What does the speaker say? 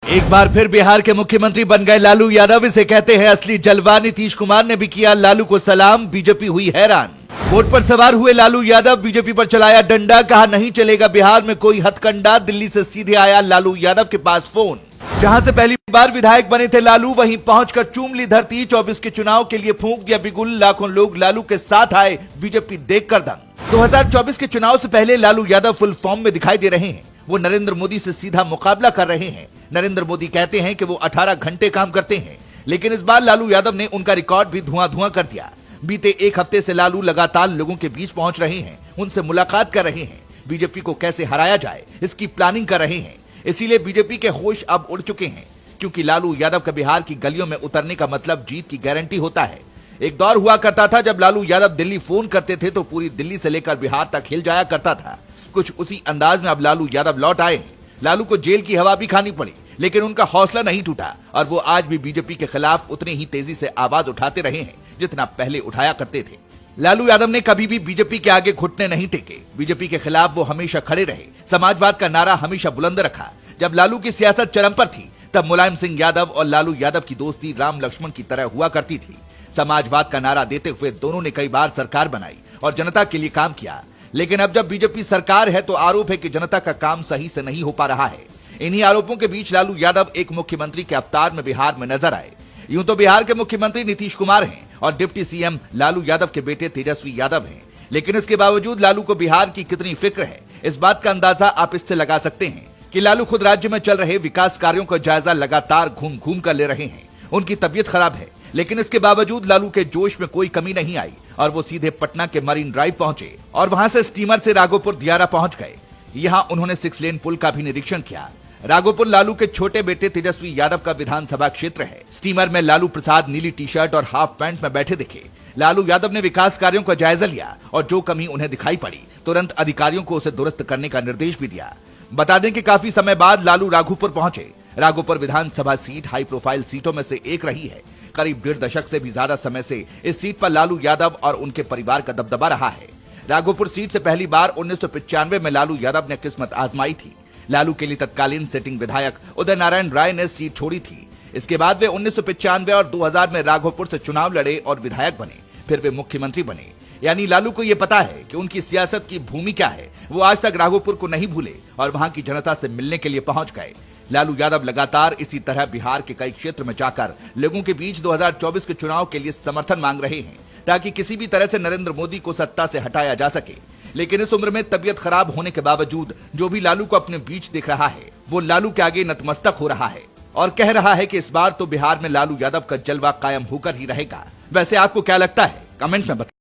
एक बार फिर बिहार के मुख्यमंत्री बन गए लालू यादव। इसे कहते हैं असली जलवा। नीतीश कुमार ने भी किया लालू को सलाम। बीजेपी हुई हैरान। वोट पर सवार हुए लालू यादव बीजेपी पर चलाया डंडा। कहा नहीं चलेगा बिहार में कोई हथकंडा। दिल्ली से सीधे आया लालू यादव के पास फोन। जहां से पहली बार विधायक बने थे लालू, वहीं पहुंचकर चूम ली धरती। 24 के चुनाव के लिए फूंक दिया बिगुल। लाखों लोग लालू के साथ आए, बीजेपी देखकर दंग। 2024 के चुनाव से पहले लालू यादव फुल फॉर्म में दिखाई दे रहे हैं। वो नरेंद्र मोदी से सीधा मुकाबला कर रहे हैं। नरेंद्र मोदी कहते हैं कि वो 18 घंटे काम करते हैं, लेकिन इस बार लालू यादव ने उनका रिकॉर्ड भी धुआं कर दिया। बीते एक हफ्ते से लालू लगातार लोगों के बीच पहुंच रहे हैं, उनसे मुलाकात कर रहे हैं। बीजेपी को कैसे हराया जाए इसकी प्लानिंग कर रहे हैं। इसीलिए बीजेपी के होश अब उड़ चुके हैं, क्योंकि लालू यादव का बिहार की गलियों में उतरने का मतलब जीत की गारंटी होता है। एक दौर हुआ करता था जब लालू यादव दिल्ली फोन करते थे तो पूरी दिल्ली से लेकर बिहार तक हिल जाया करता था। कुछ उसी अंदाज में अब लालू यादव लौट आए हैं। लालू को जेल की हवा भी खानी पड़ी, लेकिन उनका हौसला नहीं टूटा और वो आज भी बीजेपी के खिलाफ उतने ही तेजी से आवाज उठाते रहे हैं जितना पहले उठाया करते थे। लालू यादव ने कभी भी बीजेपी के आगे घुटने नहीं टेके। बीजेपी के खिलाफ वो हमेशा खड़े रहे। समाजवाद का नारा हमेशा बुलंद रखा। जब लालू की सियासत चरम पर थी, तब मुलायम सिंह यादव और लालू यादव की दोस्ती राम लक्ष्मण की तरह हुआ करती थी। समाजवाद का नारा देते हुए दोनों ने कई बार सरकार बनाई और जनता के लिए काम किया। लेकिन अब जब बीजेपी सरकार है तो आरोप है कि जनता का काम सही से नहीं हो पा रहा है। इन्हीं आरोपों के बीच लालू यादव एक मुख्यमंत्री के अवतार में बिहार में नजर आए। यूं तो बिहार के मुख्यमंत्री नीतीश कुमार हैं और डिप्टी सीएम लालू यादव के बेटे तेजस्वी यादव हैं, लेकिन इसके बावजूद लालू को बिहार की कितनी फिक्र है, इस बात का अंदाजा आप इससे लगा सकते हैं कि लालू खुद राज्य में चल रहे विकास कार्यों का जायजा लगातार घूम घूम कर ले रहे हैं। उनकी तबीयत खराब है, लेकिन इसके बावजूद लालू के जोश में कोई कमी नहीं आई और वो सीधे पटना के मरीन ड्राइव पहुंचे और वहां से स्टीमर से राघोपुर दियारा पहुंच गए। यहां उन्होंने 6 लेन पुल का भी निरीक्षण किया। राघोपुर लालू के छोटे बेटे तेजस्वी यादव का विधानसभा क्षेत्र है। स्टीमर में लालू प्रसाद नीली टी शर्ट और हाफ पैंट में बैठे दिखे। लालू यादव ने विकास कार्यों का जायजा लिया और जो कमी उन्हें दिखाई पड़ी तुरंत अधिकारियों को उसे दुरुस्त करने का निर्देश भी दिया। बता दें कि काफी समय बाद लालू राघोपुर पहुंचे। राघोपुर विधानसभा सीट हाई प्रोफाइल सीटों में से एक रही है। करीब 1.5 दशक से भी ज्यादा समय से इस सीट पर लालू यादव और उनके परिवार का दबदबा रहा है। राघोपुर सीट से पहली बार 1995 में लालू यादव ने किस्मत आजमाई थी। लालू के लिए तत्कालीन सिटिंग विधायक उदय नारायण राय ने सीट छोड़ी थी। इसके बाद वे 1995 और 2000 में राघोपुर से चुनाव लड़े और विधायक बने। फिर वे मुख्यमंत्री बने। यानी लालू को यह पता है कि उनकी सियासत की भूमि क्या है। वो आज तक राघोपुर को नहीं भूले और वहां की जनता से मिलने के लिए पहुंच गए। लालू यादव लगातार इसी तरह बिहार के कई क्षेत्र में जाकर लोगों के बीच 2024 के चुनाव के लिए समर्थन मांग रहे हैं, ताकि किसी भी तरह से नरेंद्र मोदी को सत्ता से हटाया जा सके। लेकिन इस उम्र में तबियत खराब होने के बावजूद जो भी लालू को अपने बीच दिख रहा है, वो लालू के आगे नतमस्तक हो रहा है और कह रहा है कि इस बार तो बिहार में लालू यादव का जलवा कायम होकर ही रहेगा। वैसे आपको क्या लगता है, कमेंट में बताइए।